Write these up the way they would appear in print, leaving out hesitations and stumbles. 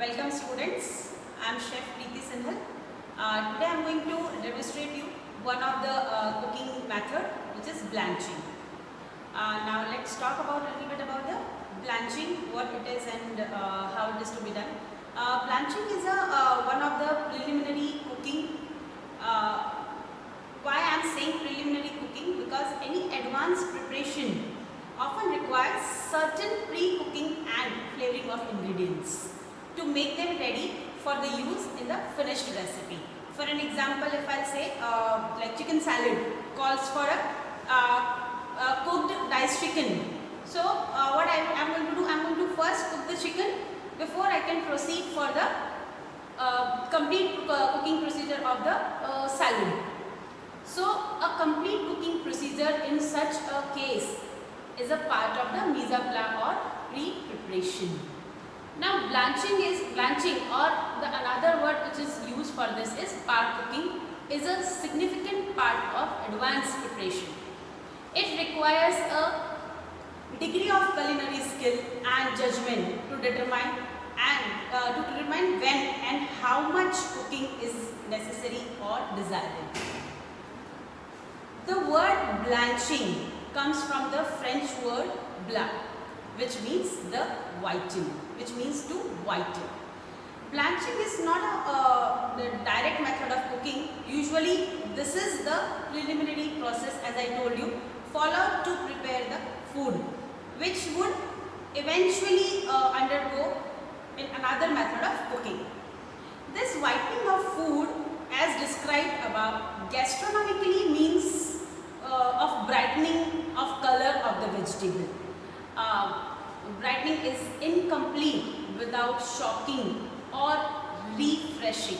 Welcome students, I am Chef Preeti Sinhal. Today I am going to demonstrate you one of the cooking method, which is blanching. Now let's talk about a little bit about the blanching, what it is and how it is to be done. Blanching is one of the preliminary cooking. Why I am saying preliminary cooking? Because any advanced preparation often requires certain pre-cooking and flavoring of ingredients to make them ready for the use in the finished recipe. For an example, if I say like chicken salad calls for a cooked diced chicken. So what I am going to do, I am going to first cook the chicken before I can proceed for the complete cooking procedure of the salad. So a complete cooking procedure in such a case is a part of the mise en place or pre-preparation. Now blanching or the another word which is used for this is par cooking, is a significant part of advanced preparation. It requires a degree of culinary skill and judgment to determine when and how much cooking is necessary or desirable. The word blanching comes from the French word blanc, which means the whiten, which means to whiten. Blanching is not the direct method of cooking. Usually this is the preliminary process, as I told you, followed to prepare the food, which would eventually undergo in another method of cooking. This whitening of food, as described above, gastronomically means of brightening of color of the vegetable. Brightening is incomplete without shocking or refreshing.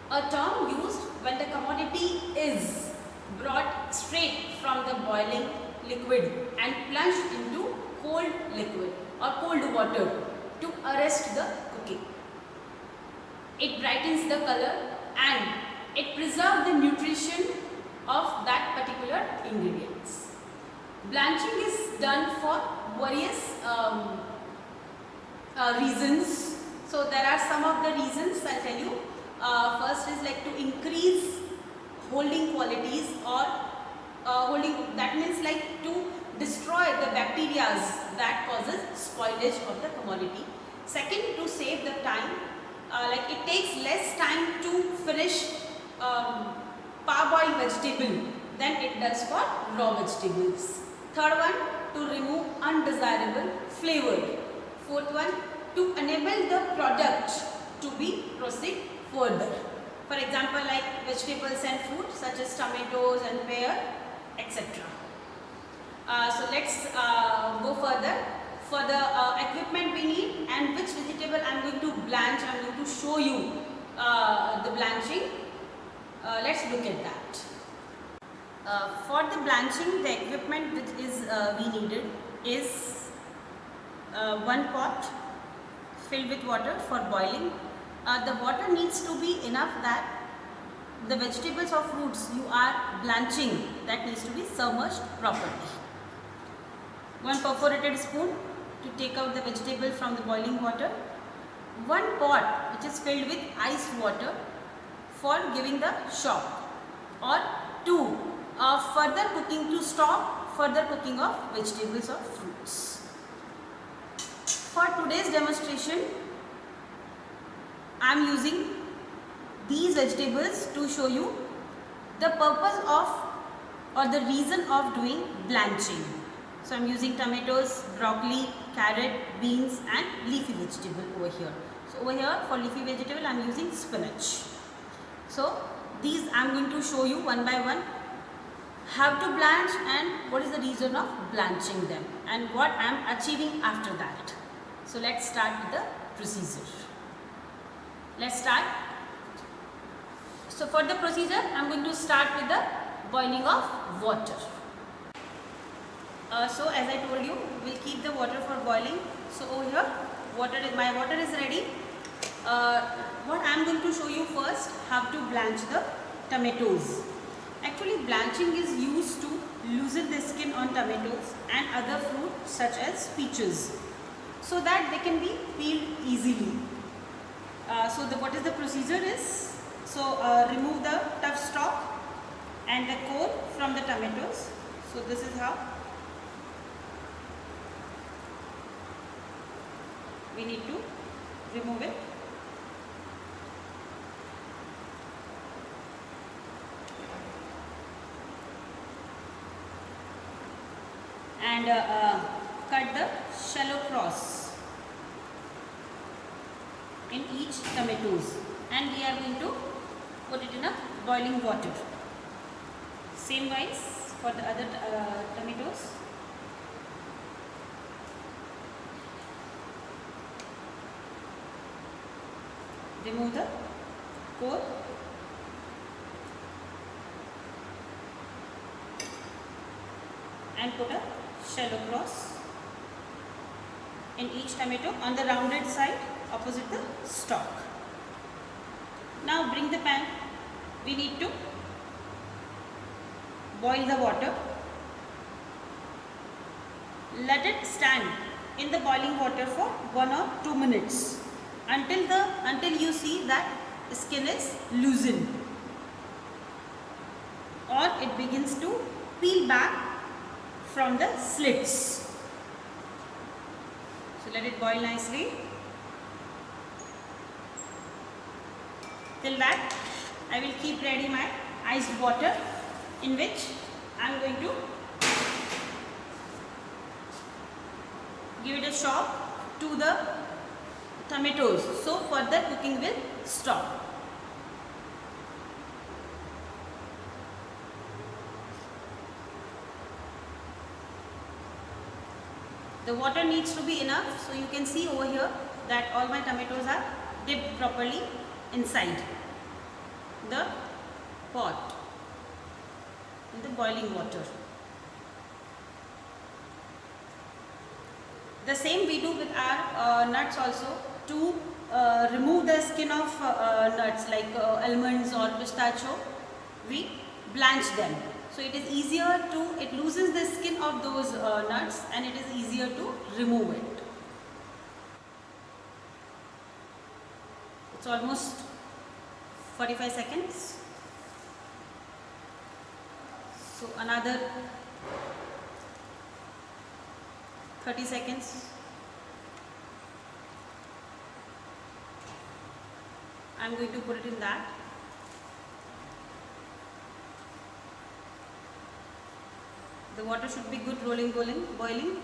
A term used when the commodity is brought straight from the boiling liquid and plunged into cold liquid or cold water to arrest the cooking. It brightens the color and it preserves the nutrition of that particular ingredients. Blanching is done for various reasons. So there are some of the reasons I'll tell you. First is like to increase holding qualities or that means like to destroy the bacteria that causes spoilage of the commodity. Second, to save the time, like it takes less time to finish parboiled vegetable than it does for raw vegetables. Third one, to remove undesirable flavor. Fourth one, to enable the product to be proceed further. For example, like vegetables and fruit such as tomatoes and pear, etc. So let's go further. For the equipment we need and which vegetable I am going to blanch, I am going to show you the blanching. Let's look at that. For the blanching, the equipment which is we needed is one pot filled with water for boiling. The water needs to be enough that the vegetables or fruits you are blanching, that needs to be submerged properly. One perforated spoon to take out the vegetable from the boiling water. One pot which is filled with iced water for giving the shock, or two further cooking to stop further cooking of vegetables or fruits. For today's demonstration, I am using these vegetables to show you the purpose of or the reason of doing blanching. So I am using tomatoes, broccoli, carrot, beans and leafy vegetable over here. So over here for leafy vegetable I am using spinach. So these I am going to show you one by one how to blanch and what is the reason of blanching them and what I am achieving after that. So let's start with the procedure. Let's start. So for the procedure I am going to start with the boiling of water. So as I told you, we will keep the water for boiling. So over here my water is ready. What I am going to show you first, how to blanch the tomatoes. Actually blanching is used to loosen the skin on tomatoes and other fruits such as peaches, so that they can be peeled easily. what is the procedure is, remove the tough stalk and the core from the tomatoes. So this is how we need to remove it. And cut the shallow cross in each tomatoes, and we are going to put it in a boiling water. Same wise for the other tomatoes. Remove the core and put a shallow cross in each tomato on the rounded side opposite the stalk. Now bring the pan. We need to boil the water. Let it stand in the boiling water for 1 or 2 minutes until you see that the skin is loosened or it begins to peel back from the slits. So let it boil nicely. Till that, I will keep ready my iced water, in which I am going to give it a shock to the tomatoes, so further cooking will stop. The water needs to be enough, so you can see over here that all my tomatoes are dipped properly inside the pot in the boiling water. The same we do with our nuts also, to remove the skin of nuts like almonds or pistachio. We blanch them. So it is easier to, it loosens the skin of those nuts and it is easier to remove it. It's almost 45 seconds. So another 30 seconds. I'm going to put it in that. The water should be good boiling.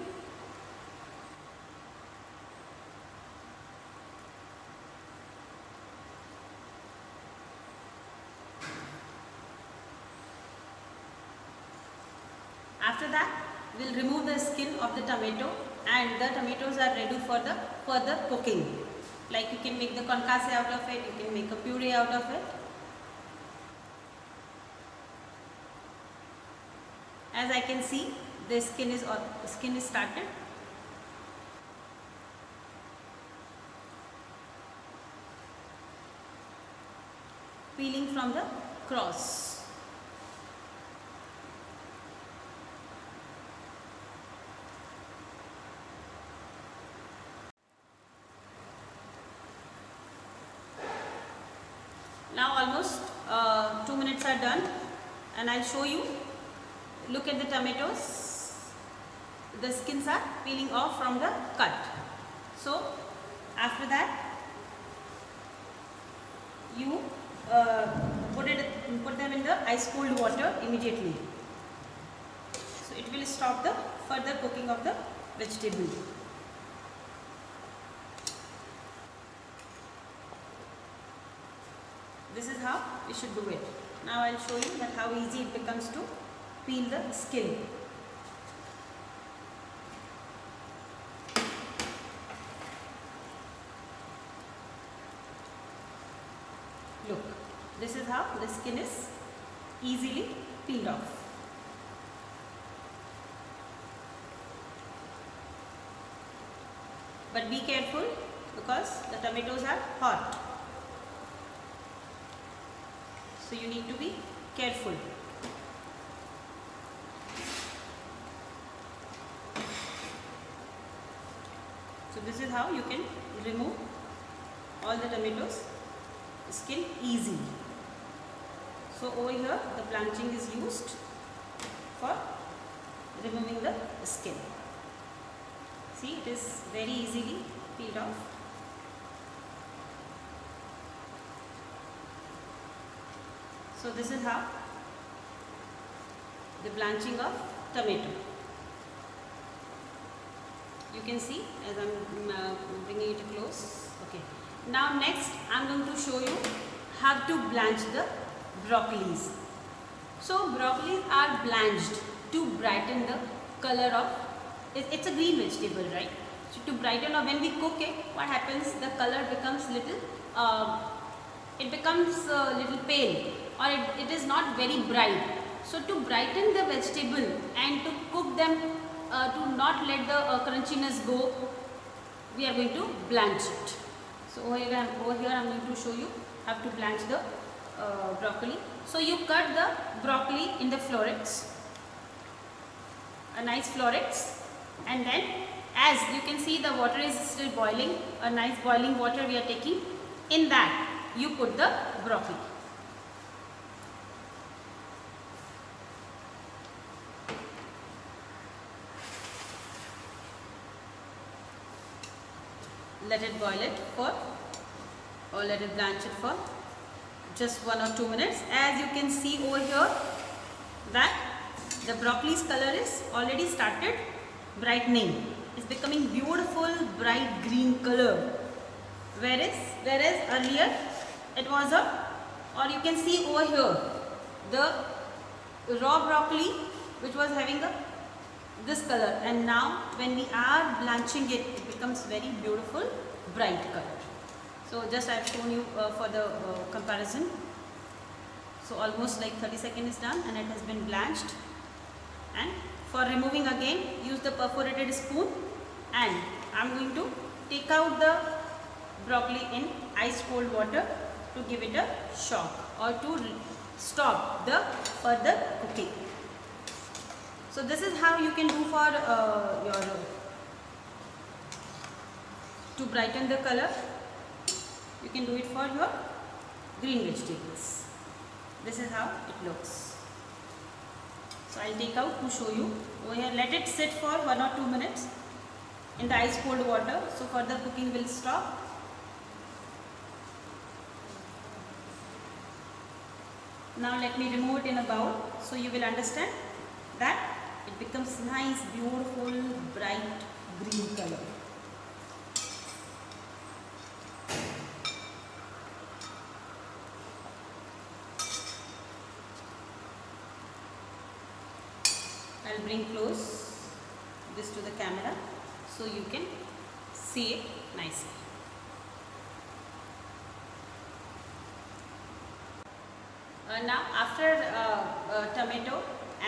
After that, we'll remove the skin of the tomato and the tomatoes are ready for the further cooking. Like you can make the concasse out of it, you can make a puree out of it. As I can see, the skin is started. Peeling from the cross. Now almost 2 minutes are done and I'll show you. Look at the tomatoes. The skins are peeling off from the cut. So after that, you put them in the ice cold water immediately. So it will stop the further cooking of the vegetable. This is how we should do it. Now I will show you that how easy it becomes to peel the skin. Look, this is how the skin is easily peeled off. But be careful because the tomatoes are hot. So you need to be careful. So this is how you can remove all the tomatoes skin easily. So over here the blanching is used for removing the skin. See, it is very easily peeled off. So this is how the blanching of tomato. You can see as I am bringing it close. Okay. Now next I am going to show you how to blanch the broccolis. So broccolis are blanched to brighten the color of, it's a green vegetable, right? So to brighten, or when we cook it, what happens, the color becomes little, it becomes little pale, or it is not very bright. So to brighten the vegetable and to cook them, to not let the crunchiness go, we are going to blanch it. So over here I am going to show you how to blanch the broccoli. So you cut the broccoli in the florets, a nice florets, and then as you can see the water is still boiling, a nice boiling water we are taking. In that you put the broccoli. Let it boil it for, or let it blanch it for just 1 or 2 minutes. As you can see over here that the broccoli's color is already started brightening. It's becoming beautiful bright green color. Whereas earlier it was a, or you can see over here the raw broccoli which was having a this color, and now when we are blanching it, it becomes very beautiful bright color. So just I have shown you for the comparison. So almost like 30 seconds is done and it has been blanched. And for removing again, use the perforated spoon, and I am going to take out the broccoli in ice cold water to give it a shock, or to stop the further cooking. So this is how you can do for to brighten the color. You can do it for your green vegetables. This is how it looks. So I will take out to show you. Over here, let it sit for 1 or 2 minutes in the ice cold water. So further cooking will stop. Now let me remove it in a bowl, so you will understand that it becomes nice, beautiful, bright green color. I will bring close this to the camera so you can see it nicely. Now after tomato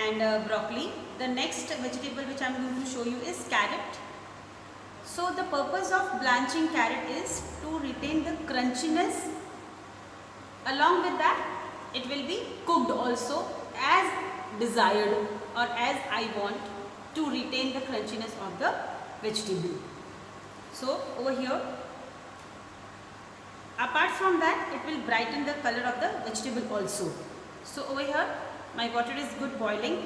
and broccoli, the next vegetable which I am going to show you is carrot. So the purpose of blanching carrot is to retain the crunchiness. Along with that, it will be cooked also as desired, or as I want, to retain the crunchiness of the vegetable. So over here, apart from that, it will brighten the color of the vegetable also. So over here, my water is good boiling.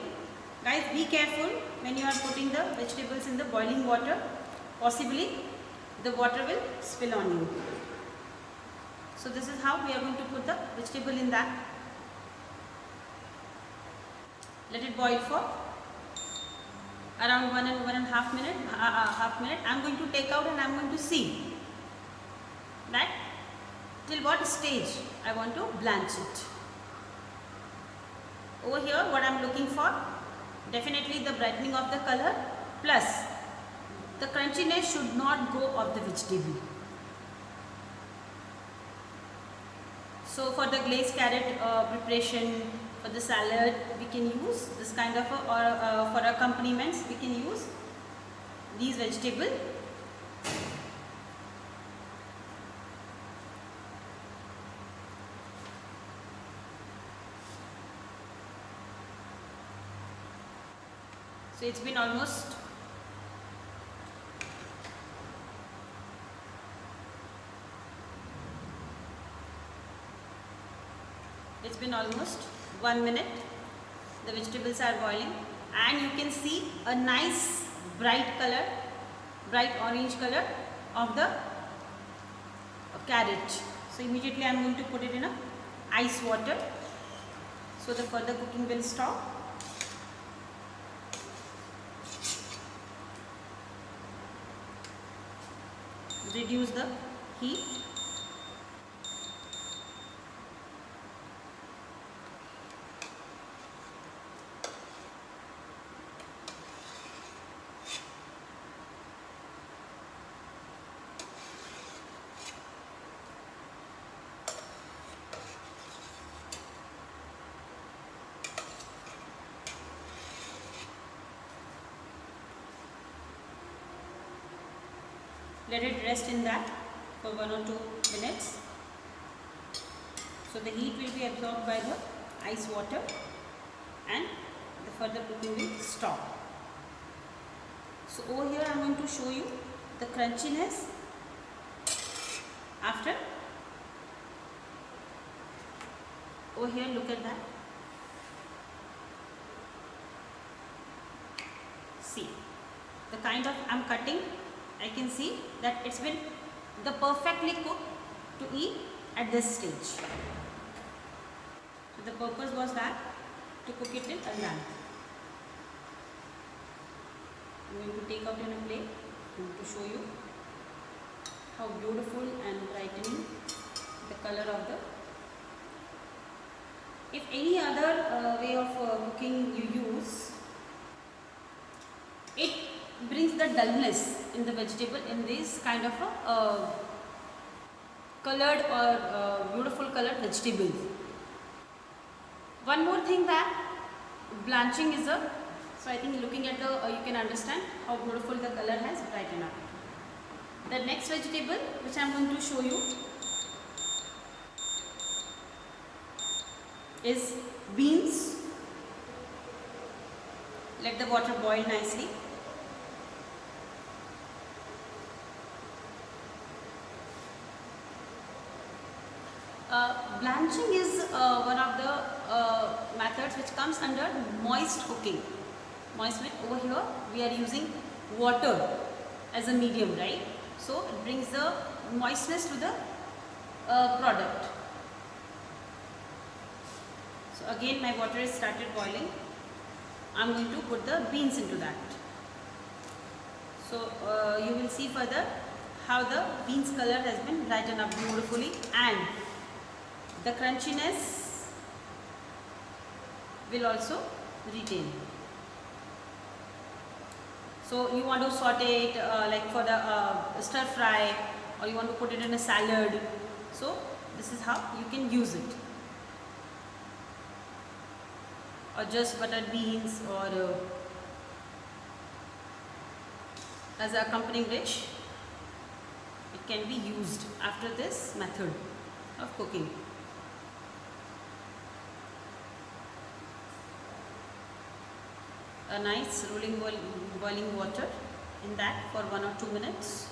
Guys, be careful when you are putting the vegetables in the boiling water. Possibly the water will spill on you. So this is how we are going to put the vegetable in that. Let it boil for around 1 and 1.5 minutes. I am going to take out and I am going to see that till what stage I want to blanch it. Over here, what I am looking for, definitely the brightening of the color, plus the crunchiness should not go of the vegetable. So for the glazed carrot preparation, for the salad, we can use this kind of a, or for accompaniments we can use these vegetables. So it's been almost it's been almost 1 minute. The vegetables are boiling and you can see a nice bright color, bright orange color of the carrot. So immediately I am going to put it in a ice water so the further cooking will stop. Reduce the heat. Let it rest in that for 1 or 2 minutes. So the heat will be absorbed by the ice water and the further cooking will stop. So over here I am going to show you the crunchiness after. Over here, look at that. See the kind of I am cutting. I can see that it's been the perfectly cooked to eat at this stage. So the purpose was that to cook it till done. I'm going to take out in a plate to show you how beautiful and brightening the color of the. If any other way of cooking you use, it brings the dullness in the vegetable in this kind of a colored or beautiful colored vegetable. One more thing, that blanching is a, so I think looking at the you can understand how beautiful the color has brightened up. The next vegetable which I am going to show you is beans. Let the water boil nicely. Blanching is one of the methods which comes under moist cooking. Moist means over here we are using water as a medium, right? So it brings the moistness to the product. So again my water is started boiling. I am going to put the beans into that. So you will see further how the beans color has been brightened up beautifully and the crunchiness will also retain. So you want to saute it like for the stir fry, or you want to put it in a salad. So this is how you can use it. Or just buttered beans, or as an accompanying dish, it can be used after this method of cooking. A nice rolling boiling water in that for 1 or 2 minutes.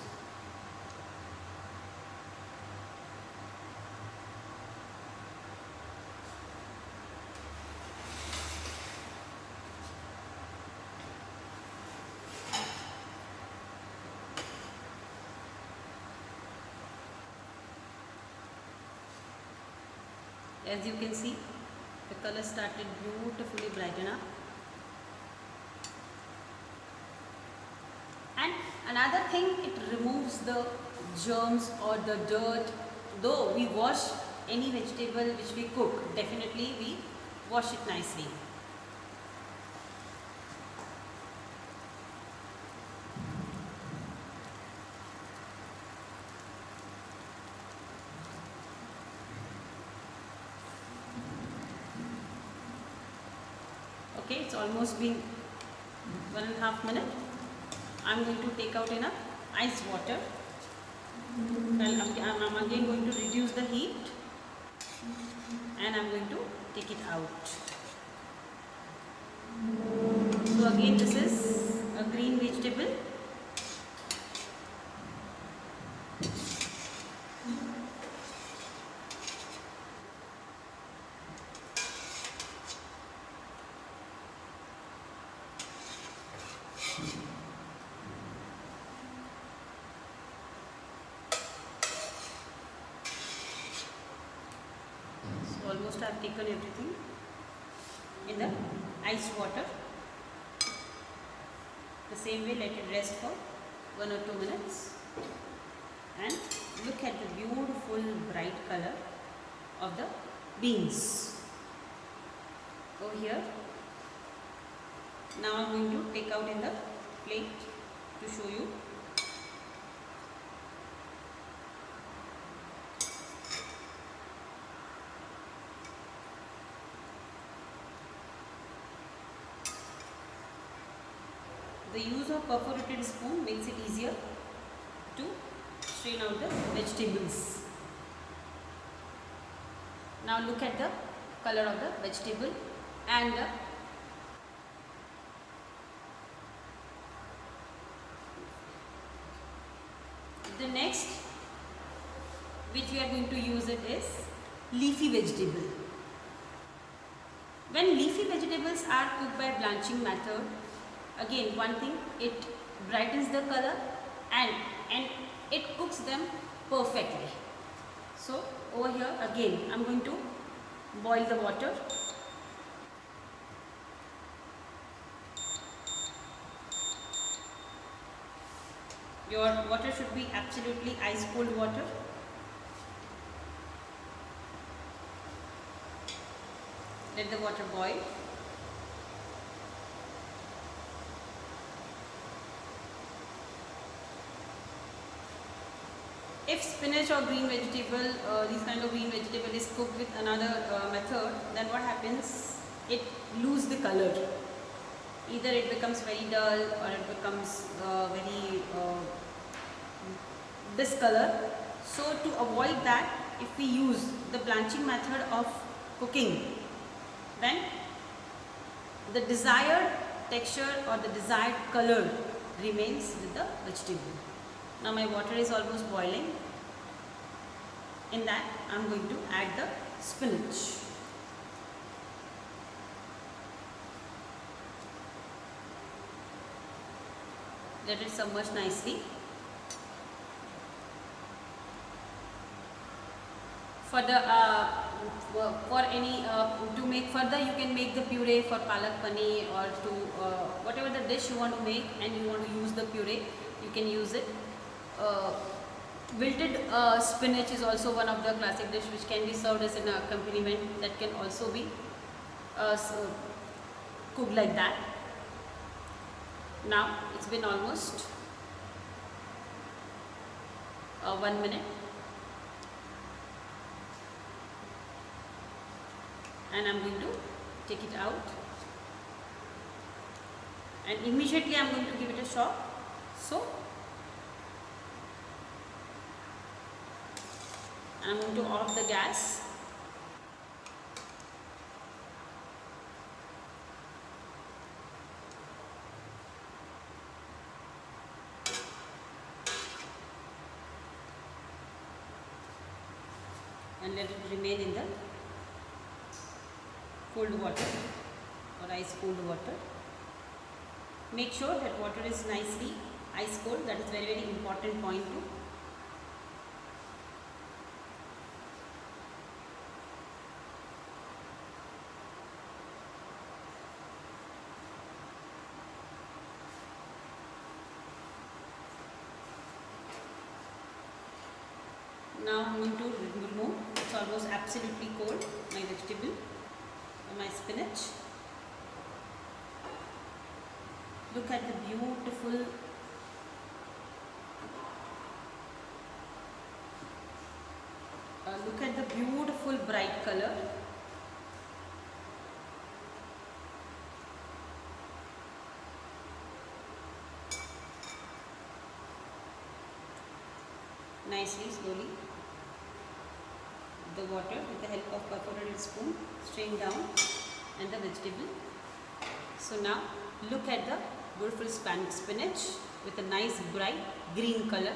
As you can see, the color started beautifully brighten up. And another thing, it removes the germs or the dirt. Though we wash any vegetable which we cook, definitely we wash it nicely. Okay, it's almost been 1.5 minutes. I'm going to take out in a ice water. I'm again going to reduce the heat and I'm going to take it out. So again, this is a green vegetable. almost I have taken everything in the iced water. The same way, let it rest for 1 or 2 minutes, and look at the beautiful bright color of the beans over here. Now I am going to take out in the plate to show you. The use of perforated spoon makes it easier to strain out the vegetables. Now look at the color of the vegetable and the next which we are going to use it is leafy vegetable. When leafy vegetables are cooked by blanching method, again one thing, it brightens the color and it cooks them perfectly. So over here again I am going to boil the water. Your water should be absolutely ice cold water. Let the water boil. If spinach or green vegetable, this kind of green vegetable is cooked with another method, then what happens? It loses the color. Either it becomes very dull or it becomes very discolor. So to avoid that, if we use the blanching method of cooking, then the desired texture or the desired color remains with the vegetable. Now my water is almost boiling. In that I am going to add the spinach. Let it submerge nicely. For the to make further, you can make the puree for palak paneer or to whatever the dish you want to make and you want to use the puree, you can use it. Wilted spinach is also one of the classic dish which can be served as an accompaniment, that can also be cooked like that. Now it's been almost 1 minute, and I'm going to take it out, and immediately I'm going to give it a shock. So I'm going to off the gas. And let it remain in the cold water or ice cold water. Make sure that water is nicely ice cold. That is very important point too. Now I am going to remove, it's almost absolutely cold, my vegetable or my spinach. Look at the beautiful bright color. Nicely, slowly, the water with the help of perforated spoon strain down and the vegetable. So now look at the beautiful spinach with a nice bright green color.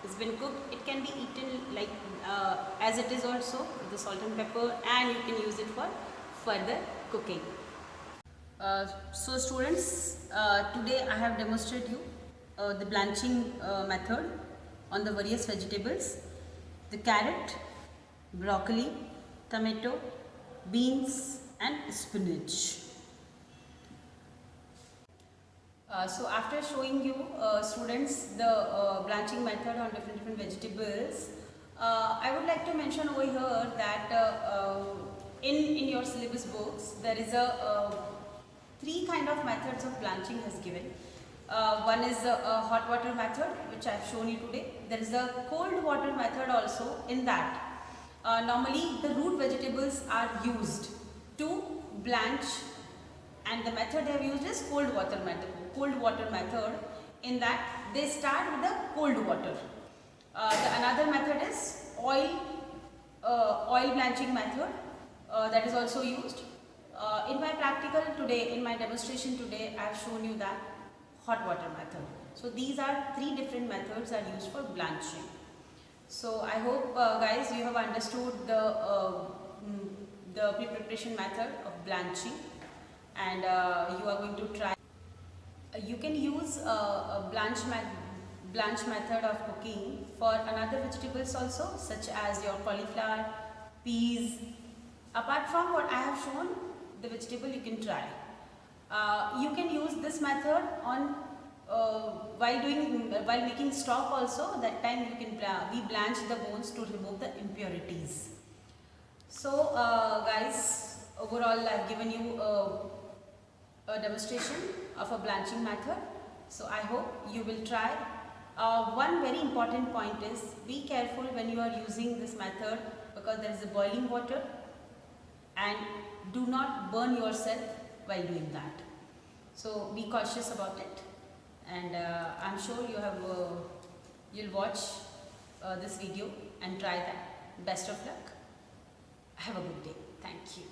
It's been cooked. It can be eaten like as it is also with the salt and pepper, and you can use it for further cooking. So students, today I have demonstrated you the blanching method on the various vegetables: the carrot, broccoli, tomato, beans and spinach. So after showing you students the blanching method on different vegetables, I would like to mention over here that in your syllabus books there is a three kind of methods of blanching is given. One is the hot water method, which I have shown you today. There is a cold water method also. In that normally the root vegetables are used to blanch, and the method they have used is cold water method. In that they start with the cold water. Another method is oil blanching method, that is also used. In my practical today, in my demonstration today, I have shown you that hot water method. So these are three different methods are used for blanching. So I hope guys you have understood the pre-preparation method of blanching, and you are going to try. You can use a blanch method of cooking for another vegetables also, such as your cauliflower, peas. Apart from what I have shown, the vegetable you can try. You can use this method on while making stock also. That time you can we blanch the bones to remove the impurities. So guys, overall I have given you a demonstration of a blanching method. So I hope you will try. One very important point is be careful when you are using this method, because there is a boiling water, and do not burn yourself while doing that. So be cautious about it, and I'm sure you'll watch this video and try that. Best of luck. Have a good day. Thank you.